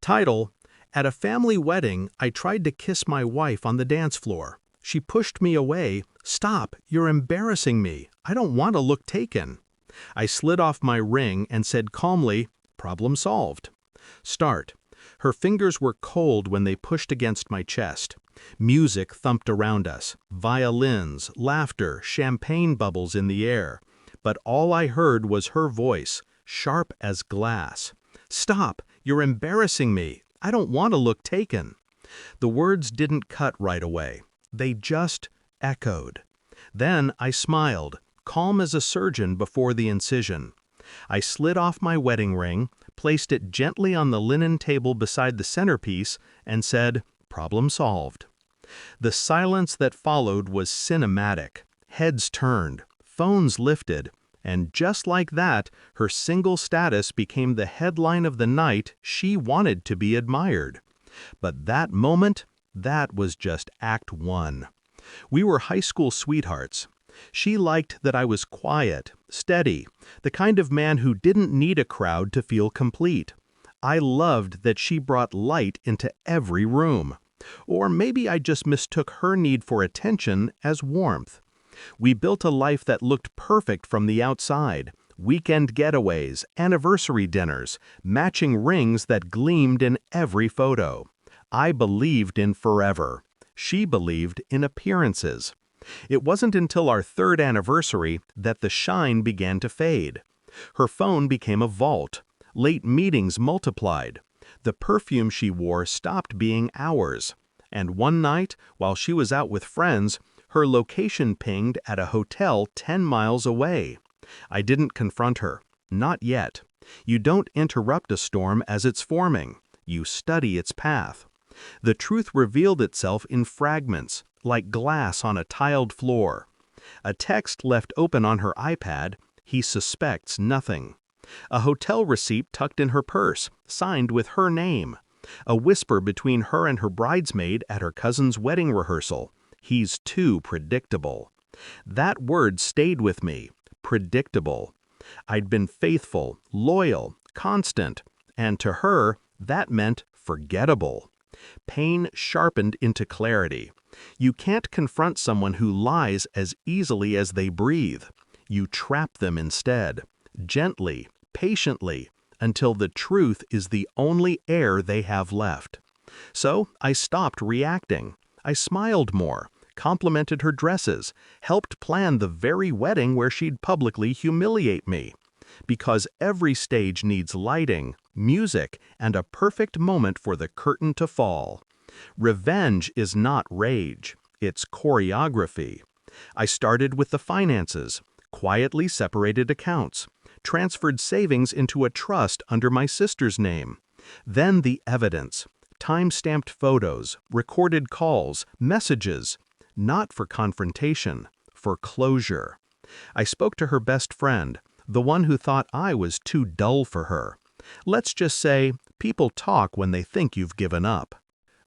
Title: At a family wedding, I tried to kiss my wife on the dance floor. She pushed me away. "Stop, you're embarrassing me. I don't want to look taken." I slid off my ring and said calmly, "Problem solved." Start: Her fingers were cold when they pushed against my chest. Music thumped around us, violins, laughter, champagne bubbles in the air. But all I heard was her voice, sharp as glass. "Stop, you're embarrassing me. I don't want to look taken." The words didn't cut right away. They just echoed. Then I smiled, calm as a surgeon before the incision. I slid off my wedding ring, placed it gently on the linen table beside the centerpiece, and said, "Problem solved." The silence that followed was cinematic. Heads turned, phones lifted, and just like that, her single status became the headline of the night. She wanted to be admired. But that moment, that was just Act 1. We were high school sweethearts. She liked that I was quiet, steady, the kind of man who didn't need a crowd to feel complete. I loved that she brought light into every room. Or maybe I just mistook her need for attention as warmth. We built a life that looked perfect from the outside. Weekend getaways, anniversary dinners, matching rings that gleamed in every photo. I believed in forever. She believed in appearances. It wasn't until our third anniversary that the shine began to fade. Her phone became a vault. Late meetings multiplied. The perfume she wore stopped being ours. And one night, while she was out with friends, her location pinged at a hotel 10 miles away. I didn't confront her. Not yet. You don't interrupt a storm as it's forming. You study its path. The truth revealed itself in fragments, like glass on a tiled floor. A text left open on her iPad: "He suspects nothing." A hotel receipt tucked in her purse, signed with her name. A whisper between her and her bridesmaid at her cousin's wedding rehearsal: "He's too predictable." That word stayed with me. Predictable. I'd been faithful, loyal, constant, and to her, that meant forgettable. Pain sharpened into clarity. You can't confront someone who lies as easily as they breathe. You trap them instead, gently, patiently, until the truth is the only air they have left. So I stopped reacting. I smiled more, complimented her dresses, helped plan the very wedding where she'd publicly humiliate me. Because every stage needs lighting, music, and a perfect moment for the curtain to fall. Revenge is not rage, it's choreography. I started with the finances, quietly separated accounts, transferred savings into a trust under my sister's name. Then the evidence, time-stamped photos, recorded calls, messages, not for confrontation, for closure. I spoke to her best friend, the one who thought I was too dull for her. Let's just say, people talk when they think you've given up.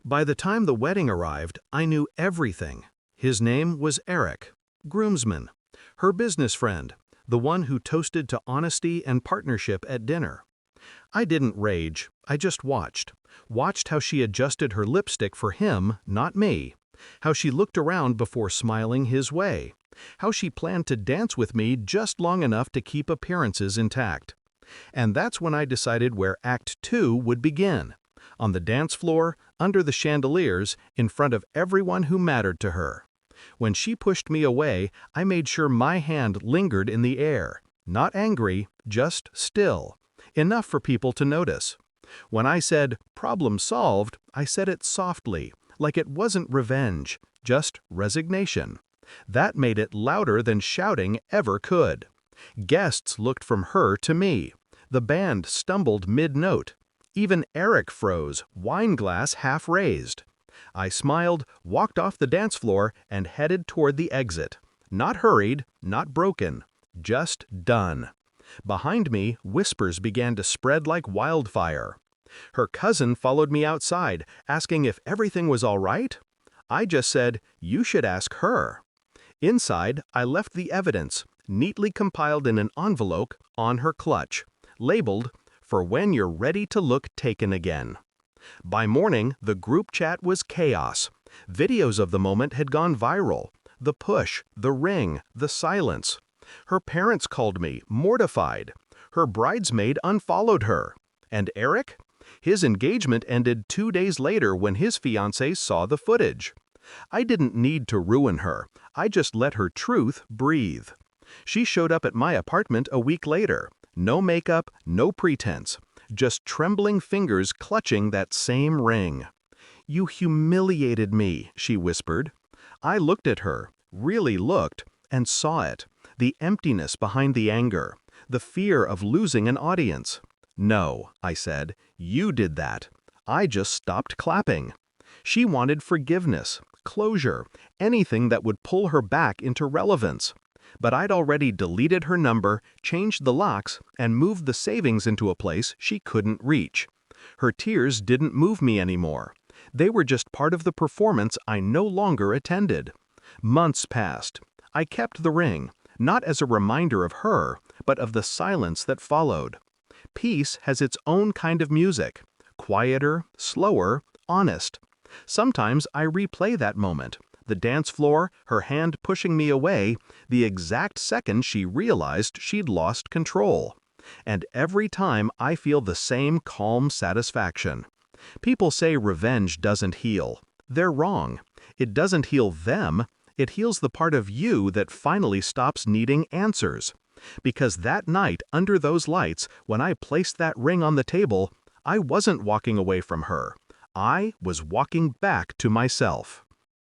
By the time the wedding arrived, I knew everything. His name was Eric, groomsman, her business friend, the one who toasted to honesty and partnership at dinner. I didn't rage, I just watched how she adjusted her lipstick for him, not me, how she looked around before smiling his way, how she planned to dance with me just long enough to keep appearances intact. And that's when I decided where Act 2 would begin. On the dance floor, under the chandeliers, in front of everyone who mattered to her. When she pushed me away, I made sure my hand lingered in the air. Not angry, just still. Enough for people to notice. When I said, "Problem solved," I said it softly, like it wasn't revenge, just resignation. That made it louder than shouting ever could. Guests looked from her to me. The band stumbled mid-note. Even Eric froze, wine glass half raised. I smiled, walked off the dance floor, and headed toward the exit. Not hurried, not broken, just done. Behind me, whispers began to spread like wildfire. Her cousin followed me outside, asking if everything was all right. I just said, "You should ask her." Inside, I left the evidence, neatly compiled in an envelope, on her clutch, labeled, "For when you're ready to look taken again." By morning, the group chat was chaos. Videos of the moment had gone viral. The push, the ring, the silence. Her parents called me, mortified. Her bridesmaid unfollowed her. And Eric? His engagement ended 2 days later when his fiancée saw the footage. I didn't need to ruin her. I just let her truth breathe. She showed up at my apartment a week later. No makeup, no pretense. Just trembling fingers clutching that same ring. "You humiliated me," she whispered. I looked at her, really looked, and saw it. The emptiness behind the anger. The fear of losing an audience. "No," I said, "you did that. I just stopped clapping." She wanted forgiveness, closure, anything that would pull her back into relevance. But I'd already deleted her number, changed the locks, and moved the savings into a place she couldn't reach. Her tears didn't move me anymore. They were just part of the performance I no longer attended. Months passed. I kept the ring, not as a reminder of her, but of the silence that followed. Peace has its own kind of music, quieter, slower, honest. Sometimes I replay that moment, the dance floor, her hand pushing me away, the exact second she realized she'd lost control. And every time I feel the same calm satisfaction. People say revenge doesn't heal. They're wrong. It doesn't heal them. It heals the part of you that finally stops needing answers. Because that night, under those lights, when I placed that ring on the table, I wasn't walking away from her. I was walking back to myself.